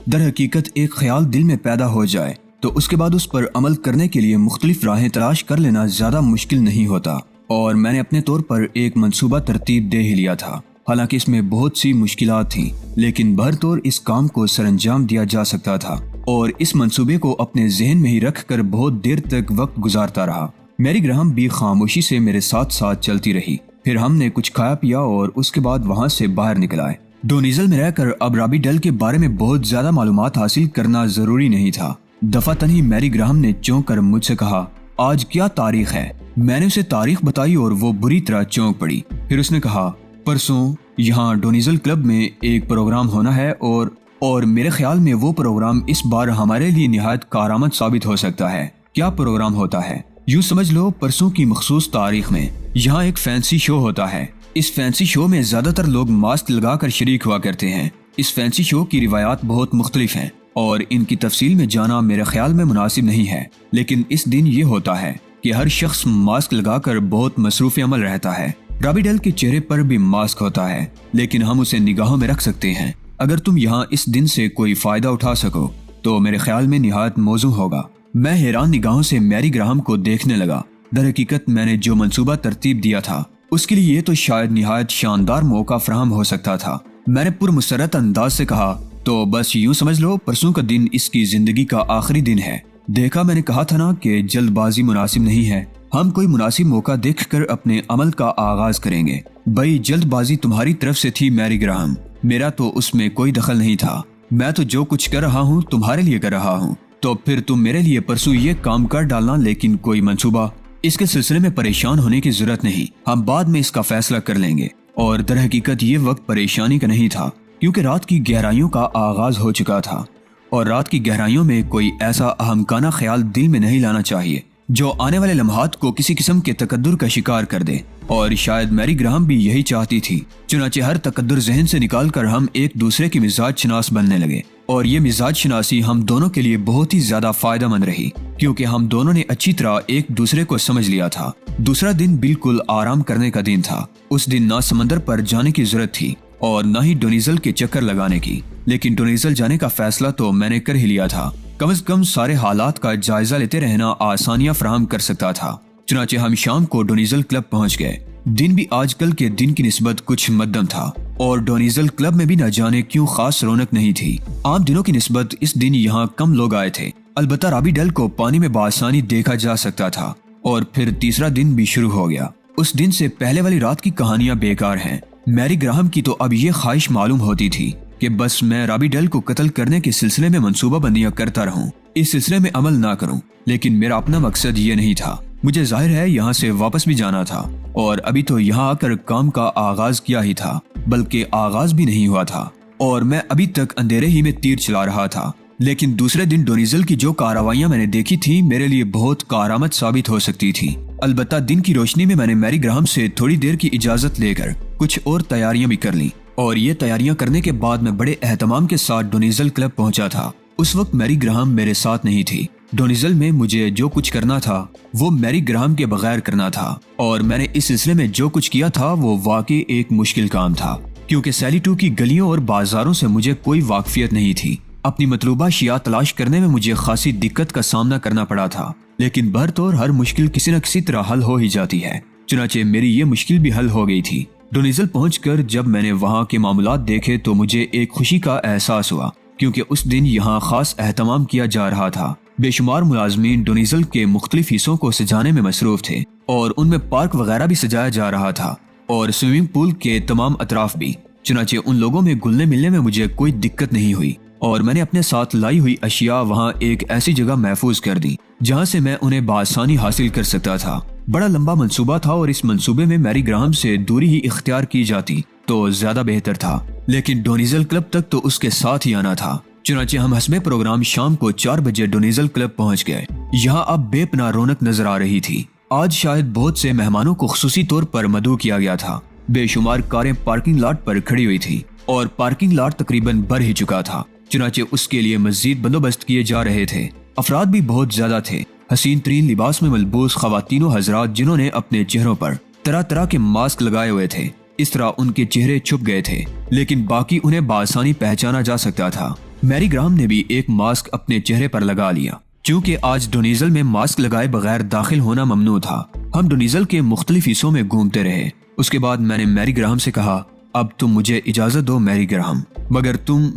در حقیقت ایک خیال دل میں پیدا ہو جائے تو اس کے بعد اس پر عمل کرنے کے لیے مختلف راہیں تلاش کر لینا زیادہ مشکل نہیں ہوتا، اور میں نے اپنے طور پر ایک منصوبہ ترتیب دے ہی لیا تھا۔ حالانکہ اس میں بہت سی مشکلات تھیں، لیکن بہرطور اس کام کو سر انجام دیا جا سکتا تھا، اور اس منصوبے کو اپنے ذہن میں ہی رکھ کر بہت دیر تک وقت گزارتا رہا۔ میری گراہم بھی خاموشی سے میرے ساتھ ساتھ چلتی رہی۔ پھر ہم نے کچھ کھایا پیا اور اس کے بعد وہاں سے باہر نکل آئے۔ ڈونیزل میں رہ کر اب رابی ڈل کے بارے میں بہت زیادہ معلومات حاصل کرنا ضروری نہیں تھا۔ دفعتاً ہی میری گراہم نے چونک کر مجھ سے کہا، آج کیا تاریخ ہے؟ میں نے اسے تاریخ بتائی اور وہ بری طرح چونک پڑی۔ پھر اس نے کہا، پرسوں یہاں ڈونیزل کلب میں ایک پروگرام ہونا ہے اور میرے خیال میں وہ پروگرام اس بار ہمارے لیے نہایت کارآمد ثابت ہو سکتا ہے۔ کیا پروگرام ہوتا ہے؟ یوں سمجھ لو پرسوں کی مخصوص تاریخ میں یہاں ایک فینسی شو ہوتا ہے۔ اس فینسی شو میں زیادہ تر لوگ ماسک لگا کر شریک ہوا کرتے ہیں۔ اس فینسی شو کی روایات بہت مختلف ہیں اور ان کی تفصیل میں جانا میرے خیال میں مناسب نہیں ہے، لیکن اس دن یہ ہوتا ہے کہ ہر شخص ماسک لگا کر بہت مصروف عمل رہتا ہے۔ رابی ڈل کے چہرے پر بھی ماسک ہوتا ہے، لیکن ہم اسے نگاہوں میں رکھ سکتے ہیں۔ اگر تم یہاں اس دن سے کوئی فائدہ اٹھا سکو تو میرے خیال میں نہایت موزوں ہوگا۔ میں حیران نگاہوں سے میری گراہم کو دیکھنے لگا۔ در حقیقت میں نے جو منصوبہ ترتیب دیا تھا اس کے لیے یہ تو شاید نہایت شاندار موقع فراہم ہو سکتا تھا۔ میں نے پرمسرت انداز سے کہا، تو بس یوں سمجھ لو پرسوں کا دن اس کی زندگی کا آخری دن ہے۔ دیکھا، میں نے کہا تھا نا کہ جلد بازی مناسب نہیں ہے۔ ہم کوئی مناسب موقع دیکھ کر اپنے عمل کا آغاز کریں گے۔ بھائی، جلد بازی تمہاری طرف سے تھی میری گراہم، میرا تو اس میں کوئی دخل نہیں تھا۔ میں تو جو کچھ کر رہا ہوں تمہارے لیے کر رہا ہوں، تو پھر تم میرے لیے پرسوں یہ کام کر ڈالنا، لیکن کوئی منصوبہ اس کے سلسلے میں پریشان ہونے کی ضرورت نہیں، ہم بعد میں اس کا فیصلہ کر لیں گے۔ اور در حقیقت یہ وقت پریشانی کا نہیں تھا، کیونکہ رات کی گہرائیوں کا آغاز ہو چکا تھا، اور رات کی گہرائیوں میں کوئی ایسا احمقانہ خیال دل میں نہیں لانا چاہیے جو آنے والے لمحات کو کسی قسم کے تقدر کا شکار کر دے، اور شاید میری گراہم بھی یہی چاہتی تھی۔ چنانچہ ہر تقدر ذہن سے نکال کر ہم ایک دوسرے کے مزاج شناس بننے لگے، اور یہ مزاج شناسی ہم دونوں کے لیے بہت ہی زیادہ فائدہ مند رہی، کیونکہ ہم دونوں نے اچھی طرح ایک دوسرے کو سمجھ لیا تھا۔ دوسرا دن بالکل آرام کرنے کا دن تھا۔ اس دن نہ سمندر پر جانے کی ضرورت تھی اور نہ ہی ڈونیزل کے چکر لگانے کی، لیکن ڈونیزل جانے کا فیصلہ تو میں نے کر ہی لیا تھا۔ کم از کم سارے حالات کا جائزہ لیتے رہنا آسانیاں فراہم کر سکتا تھا۔ چنانچہ ہم شام کو ڈونیزل کلب پہنچ گئے۔ دن بھی آج کل کے دن کی نسبت کچھ مدھم تھا، اور ڈونیزل کلب میں بھی نہ جانے کیوں خاص رونق نہیں تھی۔ عام دنوں کی نسبت اس دن یہاں کم لوگ آئے تھے۔ البتہ رابی ڈل کو پانی میں بآسانی دیکھا جا سکتا تھا، اور پھر تیسرا دن بھی شروع ہو گیا۔ اس دن سے پہلے والی رات کی کہانیاں بیکار ہیں۔ میری گراہم کی تو اب یہ خواہش معلوم ہوتی تھی کہ بس میں رابی ڈل کو قتل کرنے کے سلسلے میں منصوبہ بندیاں کرتا رہوں، اس سلسلے میں عمل نہ کروں، لیکن میرا اپنا مقصد یہ نہیں تھا۔ مجھے ظاہر ہے یہاں سے واپس بھی جانا تھا، اور ابھی تو یہاں آ کر کام کا آغاز کیا ہی تھا، بلکہ آغاز بھی نہیں ہوا تھا، اور میں ابھی تک اندھیرے ہی میں تیر چلا رہا تھا۔ لیکن دوسرے دن ڈونیزل کی جو کارروائیاں میں نے دیکھی تھی میرے لیے بہت کارآمد ثابت ہو سکتی تھی۔ البتہ دن کی روشنی میں میں نے میری گراہم سے تھوڑی دیر کی اجازت لے کر کچھ اور تیاریاں بھی کر لیں، اور یہ تیاریاں کرنے کے بعد میں بڑے اہتمام کے ساتھ ڈونیزل کلب پہنچا تھا۔ اس وقت میری گراہم میرے ساتھ نہیں تھی۔ ڈونیزل میں مجھے جو کچھ کرنا تھا وہ میری گراہم کے بغیر کرنا تھا، اور میں نے اس سلسلے میں جو کچھ کیا تھا وہ واقعی ایک مشکل کام تھا، کیونکہ سیلی 2 کی گلیوں اور بازاروں سے مجھے کوئی واقفیت نہیں تھی۔ اپنی مطلوبہ اشیاء تلاش کرنے میں مجھے خاصی دقت کا سامنا کرنا پڑا تھا، لیکن بہرطور ہر مشکل کسی نہ کسی طرح حل ہو ہی جاتی ہے۔ چنانچہ میری یہ مشکل بھی حل ہو گئی تھی۔ ڈونیزل پہنچ کر جب میں نے وہاں کے معاملات دیکھے تو مجھے ایک خوشی کا احساس ہوا، کیونکہ اس دن یہاں خاص اہتمام کیا جا رہا تھا۔ بے شمار ملازمین ڈونیزل کے مختلف حصوں کو سجانے میں مصروف تھے، اور ان میں پارک وغیرہ بھی سجایا جا رہا تھا، اور سوئمنگ پول کے تمام اطراف بھی۔ چنانچہ ان لوگوں میں گلنے ملنے میں مجھے کوئی دقت نہیں ہوئی، اور میں نے اپنے ساتھ لائی ہوئی اشیاء وہاں ایک ایسی جگہ محفوظ کر دی جہاں سے میں انہیں بآسانی حاصل کر سکتا تھا۔ بڑا لمبا منصوبہ تھا، اور اس منصوبے میں میری گراہم سے دوری ہی اختیار کی جاتی تو زیادہ بہتر تھا، لیکن ڈونیزل کلب تک تو اس کے ساتھ ہی آنا تھا۔ چنانچہ ہم حسب پروگرام شام کو 4 بجے ڈونیزل کلب پہنچ گئے۔ یہاں اب بے پناہ رونق نظر آ رہی تھی۔ آج شاید بہت سے مہمانوں کو خصوصی طور پر مدعو کیا گیا تھا۔ بے شمار کاریں پارکنگ لاٹ پر کھڑی ہوئی تھی، اور پارکنگ لاٹ تقریباً بھر ہی چکا تھا۔ چنانچہ اس کے لیے مزید بندوبست کیے جا رہے تھے۔ افراد بھی بہت زیادہ تھے۔ حسین ترین لباس میں ملبوس خواتین و حضرات جنہوں نے اپنے چہروں پر طرح طرح کے ماسک لگائے ہوئے تھے، اس طرح ان کے چہرے چھپ گئے تھے، لیکن باقی انہیں بآسانی پہچانا جا سکتا تھا۔ میری گراہم نے بھی ایک ماسک اپنے چہرے پر لگا لیا، چونکہ آج ڈونیزل میں ماسک لگائے بغیر داخل ہونا ممنوع تھا۔ ہم ڈونیزل کے مختلف حصوں میں گھومتے رہے۔ اس کے بعد میں نے میری گراہم سے کہا، اب تم مجھے اجازت دو میری گراہم، مگر تم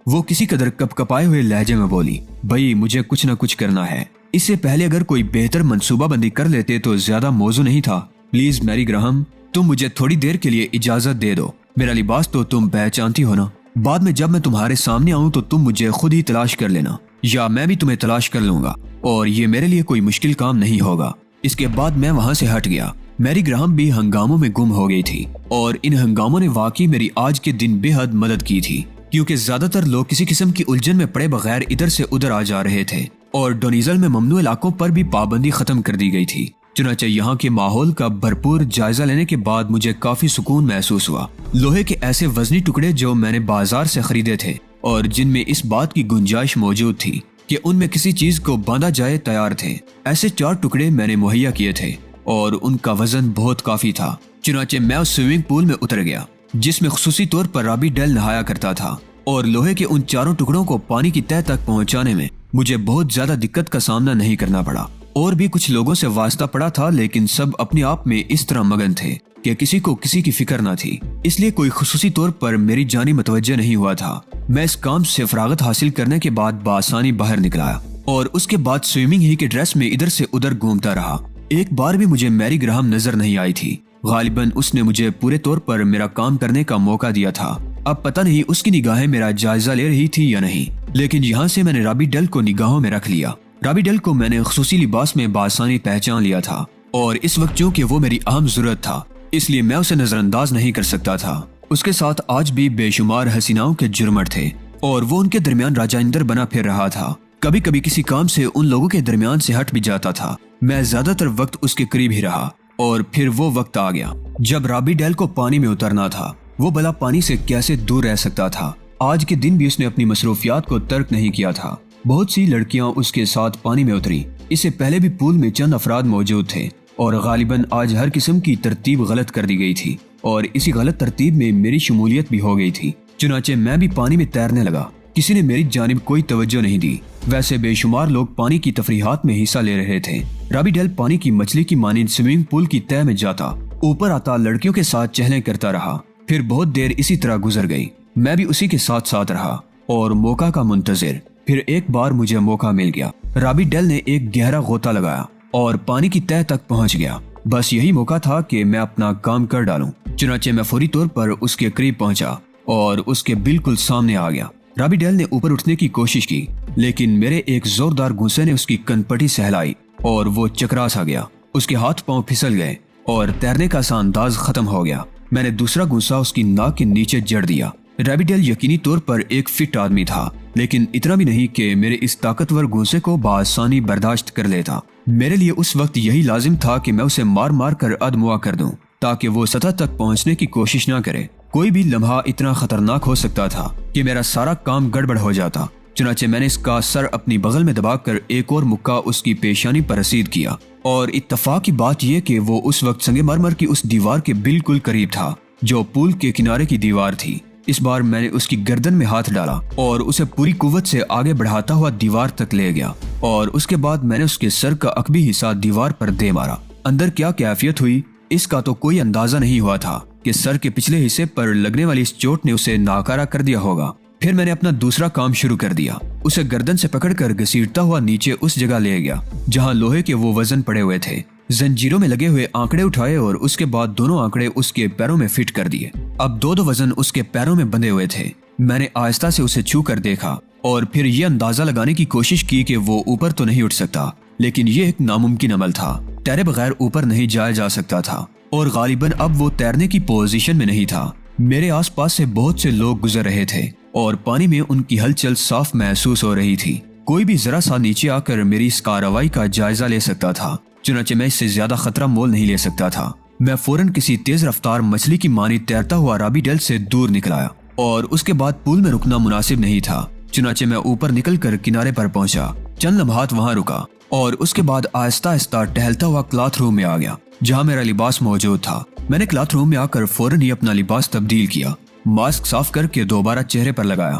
وہ کسی قدر کپ کپائے ہوئے لہجے میں بولی، بھائی مجھے کچھ نہ کچھ کرنا ہے، اس سے پہلے اگر کوئی بہتر منصوبہ بندی کر لیتے تو زیادہ موزوں نہیں تھا۔ پلیز میری گراہم، تم مجھے تھوڑی دیر کے لیے اجازت دے دو، میرا لباس تو تم پہچانتی ہو نا، بعد میں جب میں تمہارے سامنے آؤں تو تم مجھے خود ہی تلاش کر لینا، یا میں بھی تمہیں تلاش کر لوں گا، اور یہ میرے لیے کوئی مشکل کام نہیں ہوگا۔ اس کے بعد میں وہاں سے ہٹ گیا۔ میری گراہم بھی ہنگاموں میں گم ہو گئی تھی، اور ان ہنگاموں نے واقعی میری آج کے دن بے حد مدد کی تھی، کیونکہ زیادہ تر لوگ کسی قسم کی الجھن میں پڑے بغیر ادھر سے ادھر آ جا رہے تھے، اور ڈونیزل میں ممنوع علاقوں پر بھی پابندی ختم کر دی گئی تھی۔ چنانچہ یہاں کے ماحول کا بھرپور جائزہ لینے کے بعد مجھے کافی سکون محسوس ہوا۔ لوہے کے ایسے وزنی ٹکڑے جو میں نے بازار سے خریدے تھے اور جن میں اس بات کی گنجائش موجود تھی کہ ان میں کسی چیز کو باندھا جائے تیار تھے، ایسے 4 ٹکڑے میں نے مہیا کیے تھے، اور ان کا وزن بہت کافی تھا۔ چنانچہ میں اس سوئمنگ پول میں اتر گیا جس میں خصوصی طور پر رابی ڈیل نہایا کرتا تھا، اور لوہے کے ان 4 ٹکڑوں کو پانی کی تہہ تک پہنچانے میں مجھے بہت زیادہ دقت کا سامنا نہیں کرنا پڑا۔ اور بھی کچھ لوگوں سے واسطہ پڑا تھا، لیکن سب اپنے آپ میں اس طرح مگن تھے کہ کسی کو کسی کی فکر نہ تھی، اس لیے کوئی خصوصی طور پر میری جانب متوجہ نہیں ہوا تھا۔ میں اس کام سے فراغت حاصل کرنے کے بعد بآسانی باہر نکلا، اور اس کے بعد سوئمنگ ہی کے ڈریس میں ادھر سے ادھر گھومتا رہا۔ ایک بار بھی مجھے میری گراہم نظر نہیں آئی تھی۔ غالباً اس نے مجھے پورے طور پر میرا کام کرنے کا موقع دیا تھا۔ اب پتہ نہیں اس کی نگاہیں میرا جائزہ لے رہی تھی یا نہیں، لیکن یہاں سے میں نے رابی ڈیل کو نگاہوں میں رکھ لیا۔ رابی ڈیل کو میں نے خصوصی لباس میں بآسانی پہچان لیا تھا، اور اس وقت چونکہ وہ میری اہم ضرورت تھا، اس لیے میں اسے نظر انداز نہیں کر سکتا تھا۔ اس کے ساتھ آج بھی بے شمار حسیناؤں کے جرمٹ تھے، اور وہ ان کے درمیان راجہ اندر بنا پھر رہا تھا۔ کبھی کبھی کسی کام سے ان لوگوں کے درمیان سے ہٹ بھی جاتا تھا۔ میں زیادہ تر وقت اس کے قریب ہی رہا، اور پھر وہ وقت آ گیا جب رابی ڈیل کو پانی میں اترنا تھا۔ وہ بلا پانی سے کیسے دور رہ سکتا تھا؟ آج کے دن بھی اس نے اپنی مصروفیات کو ترک نہیں کیا تھا۔ بہت سی لڑکیاں اس کے ساتھ پانی میں اتری۔ اس سے پہلے بھی پول میں چند افراد موجود تھے، اور غالباً آج ہر قسم کی ترتیب غلط کر دی گئی تھی، اور اسی غلط ترتیب میں میری شمولیت بھی ہو گئی تھی۔ چنانچہ میں بھی پانی میں تیرنے لگا۔ کسی نے میری جانب کوئی توجہ نہیں دی۔ ویسے بے شمار لوگ پانی کی تفریحات میں حصہ لے رہے تھے۔ رابی ڈیل پانی کی مچھلی کی مانند سوئمنگ پول کی تہہ میں جاتا، اوپر آتا، لڑکیوں کے ساتھ چہلیں کرتا رہا۔ پھر بہت دیر اسی طرح گزر گئی۔ میں بھی اسی کے ساتھ ساتھ رہا اور موقع کا منتظر۔ پھر ایک بار مجھے موقع مل گیا۔ رابی ڈیل نے ایک گہرا غوطہ لگایا اور پانی کی تہہ تک پہنچ گیا۔ بس یہی موقع تھا کہ میں اپنا کام کر ڈالوں۔ چنانچہ میں فوری طور پر اس کے قریب پہنچا اور اس کے بالکل سامنے آ گیا۔ رابی ڈیل نے اوپر اٹھنے کی کوشش کی، لیکن میرے ایک زوردار گھونسے نے اس کی کنپٹی سہلائی اور وہ چکرا سا گیا۔ اس کے ہاتھ پاؤں پھسل گئے اور تیرنے کا سا انداز ختم ہو گیا۔ میں نے دوسرا گھونسا اس کی ناک کے نیچے جڑ دیا۔ رابی ڈیل یقینی طور پر ایک فٹ آدمی تھا، لیکن اتنا بھی نہیں کہ میرے اس طاقتور گھونسے کو بآسانی برداشت کر لیتا۔ میرے لیے اس وقت یہی لازم تھا کہ میں اسے مار مار کر ادموا کر دوں تاکہ وہ سطح تک پہنچنے کی کوشش نہ کرے۔ کوئی بھی لمحہ اتنا خطرناک ہو سکتا تھا کہ میرا سارا کام گڑبڑ ہو جاتا۔ چنانچہ میں نے اس کا سر اپنی بغل میں دبا کر ایک اور مکہ اس کی پیشانی پر رسید کیا، اور اتفاق کی بات یہ کہ وہ اس وقت سنگ مرمر کی اس دیوار کے بالکل قریب تھا جو پول کے کنارے کی دیوار تھی۔ اس بار میں نے اس کی گردن میں ہاتھ ڈالا اور اسے پوری قوت سے آگے بڑھاتا ہوا دیوار تک لے گیا، اور اس کے بعد میں نے اس کے سر کا عقبی حصہ دیوار پر دے مارا۔ اندر کیا کیفیت ہوئی اس کا تو کوئی اندازہ نہیں ہوا تھا کہ سر کے پچھلے حصے پر لگنے والی اس چوٹ نے اسے ناکارہ کر دیا ہوگا۔ پھر میں نے اپنا دوسرا کام شروع کر دیا۔ اسے گردن سے پکڑ کر گھسیٹتا ہوا نیچے اس جگہ لے گیا جہاں لوہے کے وہ وزن پڑے ہوئے تھے۔ زنجیروں میں لگے ہوئے آنکڑے اٹھائے اور اس کے بعد دونوں آنکڑے اس کے پیروں میں فٹ کر دیے۔ اب دو وزن اس کے پیروں میں بندھے ہوئے تھے۔ میں نے آہستہ سے اسے چھو کر دیکھا اور پھر یہ اندازہ لگانے کی کوشش کی کہ وہ اوپر تو نہیں اٹھ سکتا، لیکن یہ ایک ناممکن عمل تھا۔ تیرے بغیر اوپر نہیں جایا جا سکتا تھا، اور غالباً اب وہ تیرنے کی پوزیشن میں نہیں تھا۔ میرے آس پاس سے بہت سے لوگ گزر رہے تھے اور پانی میں ان کی ہلچل صاف محسوس ہو رہی تھی۔ کوئی بھی ذرا سا نیچے آ کر میری اس کارروائی کا جائزہ لے سکتا تھا، چنانچہ میں اس سے زیادہ خطرہ مول نہیں لے سکتا تھا۔ میں فوراً کسی تیز رفتار مچھلی کی مانند تیرتا ہوا رابی ڈیل سے دور نکلا، اور اس کے بعد پول میں رکنا مناسب نہیں تھا۔ چنانچہ میں اوپر نکل کر کنارے پر پہنچا، چند لمحات وہاں رکا، اور اس کے بعد آہستہ آہستہ ٹہلتا ہوا کلاتھ روم میں آ گیا جہاں میرا لباس موجود تھا۔ میں نے کلاتھ روم میں آ کر فوراً ہی اپنا لباس تبدیل کیا، ماسک صاف کر کے دوبارہ چہرے پر لگایا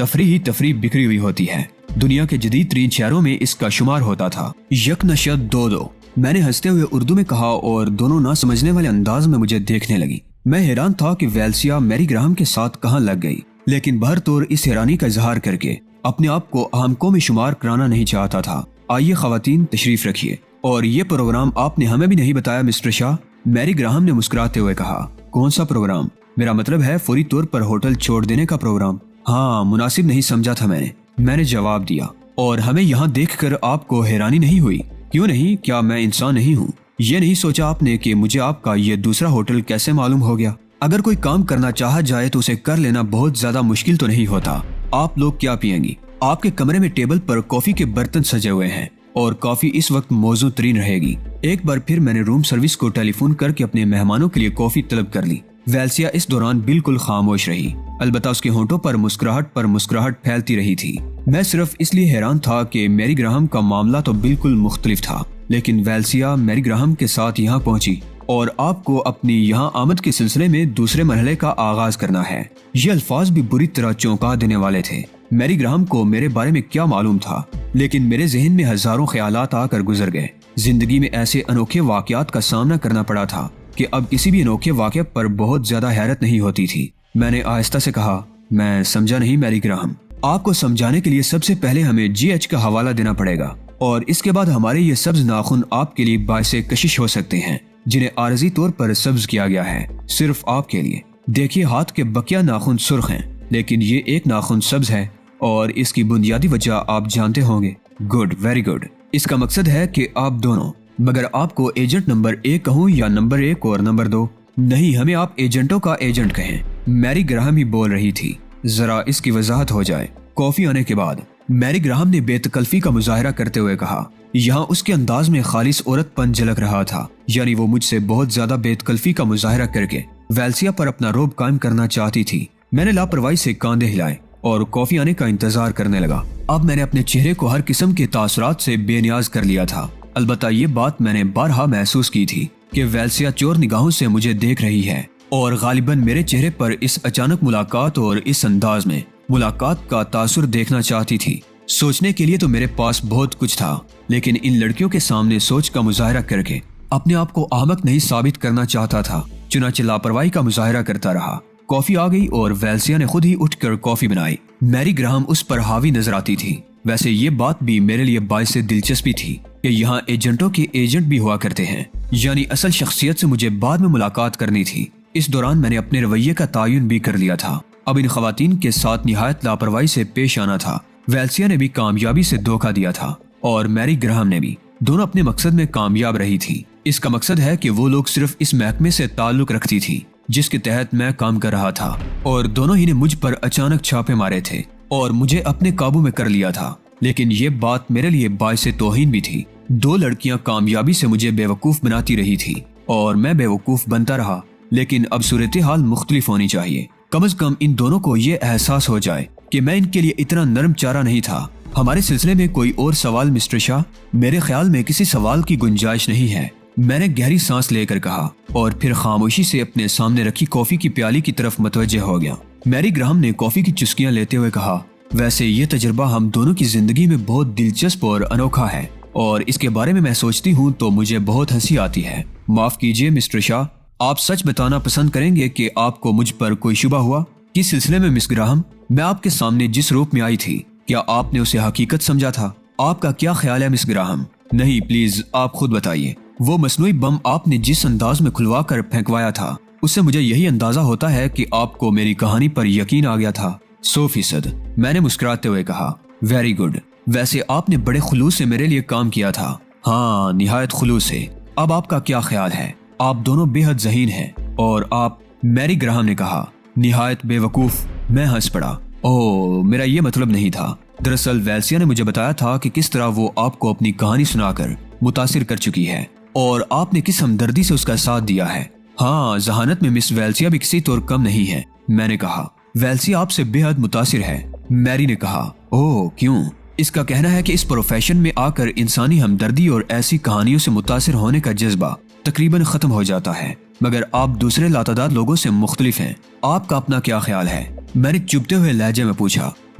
تفریح ہی تفریح بکھری ہوئی ہوتی ہے۔ دنیا کے جدید ترین شہروں میں اس کا شمار ہوتا تھا۔ یک نشد دو دو، میں نے ہنستے ہوئے اردو میں کہا اور دونوں نہ سمجھنے والے انداز میں مجھے دیکھنے لگی۔ میں حیران تھا کہ ویلسیا میری گراہم کے ساتھ کہاں لگ گئی، لیکن بہر طور اس حیرانی کا اظہار کر کے اپنے آپ کو احمقوں میں شمار کرانا نہیں چاہتا تھا۔ آئیے خواتین تشریف رکھیے۔ اور یہ پروگرام آپ نے ہمیں بھی نہیں بتایا مسٹر شاہ، میری گراہم نے مسکراتے ہوئے کہا۔ کون سا پروگرام؟ میرا مطلب ہے فوری طور پر ہوٹل چھوڑ دینے کا پروگرام۔ ہاں، مناسب نہیں سمجھا تھا میں نے جواب دیا۔ اور ہمیں یہاں دیکھ کر آپ کو حیرانی نہیں ہوئی؟ کیوں نہیں، کیا میں انسان نہیں ہوں؟ یہ نہیں سوچا آپ نے کہ مجھے آپ کا یہ دوسرا ہوٹل کیسے معلوم ہو گیا؟ اگر کوئی کام کرنا چاہا جائے تو اسے کر لینا بہت زیادہ مشکل تو نہیں ہوتا۔ آپ لوگ کیا پئیں گی؟ آپ کے کمرے میں ٹیبل پر کافی کے برتن سجے ہوئے ہیں اور کافی اس وقت موزوں ترین رہے گی۔ ایک بار پھر میں نے روم سروس کو ٹیلی فون کر کے اپنے مہمانوں کے لیے کافی طلب کر لی۔ ویلسیا اس دوران بالکل خاموش رہی، البتہ اس کے ہونٹوں پر مسکراہٹ پھیلتی رہی تھی۔ میں صرف اس لیے حیران تھا کہ میری گراہم کا معاملہ تو بالکل مختلف تھا، لیکن ویلسیا میری گراہم کے ساتھ یہاں پہنچی اور آپ کو اپنی یہاں آمد کے سلسلے میں دوسرے مرحلے کا آغاز کرنا ہے۔ یہ الفاظ بھی بری طرح چونکا دینے والے تھے۔ میری گراہم کو میرے بارے میں کیا معلوم تھا، لیکن میرے ذہن میں ہزاروں خیالات آ کر گزر گئے۔ زندگی میں ایسے انوکھے واقعات کا سامنا کرنا پڑا تھا کہ اب کسی بھی انوکھے واقعے پر بہت زیادہ حیرت نہیں ہوتی تھی۔ میں نے آہستہ سے کہا، میں سمجھا نہیں میری گراہم۔ آپ کو سمجھانے کے لیے سب سے پہلے ہمیں GH کا حوالہ دینا پڑے گا، اور اس کے بعد ہمارے یہ سبز ناخن آپ کے لیے باعث کشش ہو سکتے ہیں، جنہیں عارضی طور پر سبز کیا گیا ہے صرف آپ کے لیے۔ دیکھیے، ہاتھ کے بقیہ ناخن سرخ ہیں، لیکن یہ ایک ناخن سبز ہے، اور اس کی بنیادی وجہ آپ جانتے ہوں گے۔ Good, very good. اس کا مقصد ہے کہ آپ دونوں، مگر آپ کو ایجنٹ نمبر 1 کہوں یا نمبر 1 اور نمبر 2؟ نہیں، ہمیں آپ ایجنٹوں کا ایجنٹ کہیں۔ میری گراہم ہی بول رہی تھی۔ ذرا اس کی وضاحت ہو جائے۔ کافی آنے کے بعد میری گراہم نے بے تکلفی کا مظاہرہ کرتے ہوئے کہا۔ یہاں اس کے انداز میں خالص عورت پن جھلک رہا تھا، یعنی وہ مجھ سے بہت زیادہ بے تکلفی کا مظاہرہ کر کے ویلسیا پر اپنا رعب قائم کرنا چاہتی تھی۔ میں نے لاپرواہی سے کاندھے ہلائے اور کافی آنے کا انتظار کرنے لگا۔ اب میں نے اپنے چہرے کو ہر قسم کے تاثرات سے بے نیاز کر لیا تھا۔ البتہ یہ بات میں نے بارہا محسوس کی تھی کہ ویلسیا چور نگاہوں سے مجھے دیکھ رہی ہے، اور غالباً میرے چہرے پر اس اچانک ملاقات اور اس انداز میں ملاقات کا تاثر دیکھنا چاہتی تھی۔ سوچنے کے لیے تو میرے پاس بہت کچھ تھا، لیکن ان لڑکیوں کے سامنے سوچ کا مظاہرہ کر کے اپنے آپ کو احمق نہیں ثابت کرنا چاہتا تھا، چنانچہ لاپرواہی کا مظاہرہ کرتا رہا۔ کافی آ گئی اور ویلسیا نے خود ہی اٹھ کر کافی بنائی۔ میری گراہم اس پر حاوی نظر آتی تھی۔ ویسے یہ بات بھی میرے لیے باعث دلچسپی تھی کہ یہاں ایجنٹوں کے ایجنٹ بھی ہوا کرتے ہیں، یعنی اصل شخصیت سے مجھے بعد میں ملاقات کرنی تھی۔ اس دوران میں نے اپنے رویے کا تعین بھی کر لیا تھا۔ اب ان خواتین کے ساتھ نہایت لاپرواہی سے پیش آنا تھا۔ ویلسیا نے بھی کامیابی سے دھوکہ دیا تھا اور میری گراہم نے بھی، دونوں اپنے مقصد میں کامیاب رہی تھی۔ اس کا مقصد ہے کہ وہ لوگ صرف اس محکمے سے تعلق رکھتی تھی جس کے تحت میں کام کر رہا تھا، اور دونوں ہی نے مجھ پر اچانک چھاپے مارے تھے اور مجھے اپنے قابو میں کر لیا تھا۔ لیکن یہ بات میرے لیے باعث توہین بھی تھی۔ دو لڑکیاں کامیابی سے مجھے بیوقوف بناتی رہی تھی اور میں بیوقوف بنتا رہا، لیکن اب صورتحال مختلف ہونی چاہیے۔ کم از کم ان دونوں کو یہ احساس ہو جائے کہ میں ان کے لیے اتنا نرم چارہ نہیں تھا۔ ہمارے سلسلے میں کوئی اور سوال مسٹر شاہ؟ میرے خیال میں کسی سوال کی گنجائش نہیں ہے، میں نے گہری سانس لے کر کہا، اور پھر خاموشی سے اپنے سامنے رکھی کافی کی پیالی کی طرف متوجہ ہو گیا۔ میری گراہم نے کافی کی چسکیاں لیتے ہوئے کہا، ویسے یہ تجربہ ہم دونوں کی زندگی میں بہت دلچسپ اور انوکھا ہے، اور اس کے بارے میں سوچتی ہوں تو مجھے بہت ہنسی آتی ہے۔ معاف کیجیے مسٹر شاہ، آپ سچ بتانا پسند کریں گے کہ آپ کو مجھ پر کوئی شبہ ہوا؟ کس سلسلے میں مس گراہم؟ میں آپ کے سامنے جس روپ میں آئی تھی، کیا آپ نے اسے حقیقت سمجھا تھا؟ آپ کا کیا خیال ہے مس گراہم؟ نہیں، پلیز آپ خود بتائیے۔ وہ مصنوعی بم آپ نے جس انداز میں کھلوا کر پھینکوایا تھا، اس سے مجھے یہی اندازہ ہوتا ہے کہ آپ کو میری کہانی پر یقین آ گیا تھا۔ 100%، میں نے مسکراتے ہوئے کہا۔ ویری گڈ، ویسے آپ نے بڑے خلوص سے میرے لیے کام کیا تھا۔ ہاں، نہایت خلوص سے۔ اب آپ کا کیا خیال ہے؟ آپ دونوں بے حد ذہین ہیں، اور آپ، میری گراہم نے کہا، نہایت بے وقوف۔ میں ہنس پڑا۔ اوہ، میرا یہ مطلب نہیں تھا۔ دراصل ویلسیا نے مجھے بتایا تھا کہ کس طرح وہ آپ کو اپنی کہانی سنا کر متاثر کر چکی ہے، اور آپ نے کس ہمدردی سے اس کا ساتھ دیا ہے۔ ہاں، ذہانت میں مس ویلسیا بھی کسی طور کم نہیں ہے، میں نے کہا۔ ویلسیا آپ سے بے حد متاثر ہے، میری نے کہا۔ اوہ، کیوں؟ اس کا کہنا ہے کہ اس پروفیشن میں آ کر انسانی ہمدردی اور ایسی کہانیوں سے متاثر ہونے کا جذبہ تقریباً ختم ہو جاتا ہے، مگر آپ دوسرے لاتعداد لوگوں سے مختلف ہیں۔ آپ کا اپنا کیا خیال ہے؟ میں نے چبھتے ہوئے لہجے میں پوچھا۔